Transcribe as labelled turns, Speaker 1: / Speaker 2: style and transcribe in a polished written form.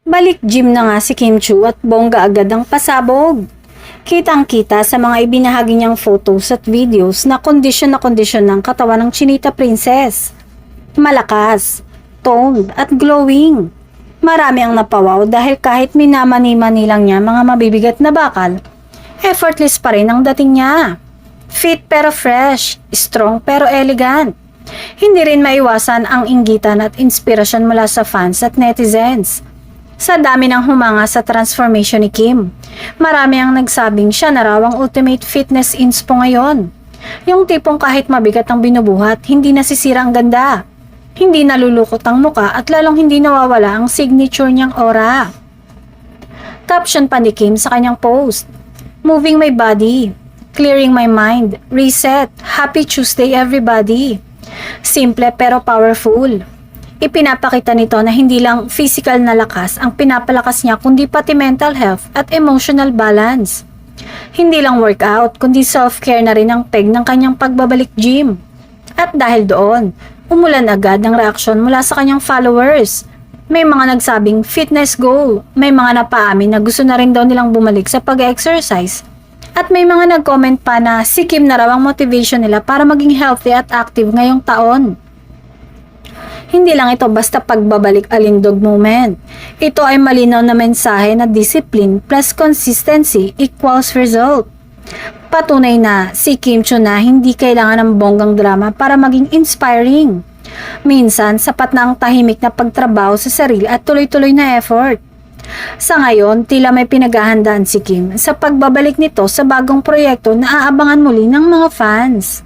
Speaker 1: Balik gym na nga si Kim Chu at bongga agad ang pasabog. Kitang-kita sa mga ibinahagi niyang photos at videos na kondisyon ng katawan ng Chinita Princess. Malakas, toned at glowing. Marami ang napawaw dahil kahit minamani-mani lang niya mga mabibigat na bakal, effortless pa rin ang dating niya. Fit pero fresh, strong pero elegant. Hindi rin maiwasan ang inggitan at inspirasyon mula sa fans at netizens. Sa dami ng humanga sa transformation ni Kim, marami ang nagsabing siya na raw ang ultimate fitness inspo ngayon. Yung tipong kahit mabigat ang binubuhat, hindi nasisira ang ganda. Hindi nalulukot ang muka at lalong hindi nawawala ang signature niyang aura. Caption pa ni Kim sa kanyang post, "Moving my body, clearing my mind, reset, happy Tuesday everybody." Simple pero powerful. Ipinapakita nito na hindi lang physical na lakas ang pinapalakas niya kundi pati mental health at emotional balance. Hindi lang workout kundi self-care na rin ang peg ng kanyang pagbabalik gym. At dahil doon, umulan agad ng reaksyon mula sa kanyang followers. May mga nagsabing fitness goal, may mga napaamin na gusto na rin daw nilang bumalik sa pag-exercise. At may mga nag-comment pa na si Kim na raw ang motivation nila para maging healthy at active ngayong taon. Hindi lang ito basta pagbabalik alindog moment. Ito ay malinaw na mensahe na discipline plus consistency equals result. Patunay na si Kim Chu na hindi kailangan ng bonggang drama para maging inspiring. Minsan, sapat na ang tahimik na pagtrabaho sa sarili at tuloy-tuloy na effort. Sa ngayon, tila may pinaghahandaan si Kim sa pagbabalik nito sa bagong proyekto na aabangan muli ng mga fans.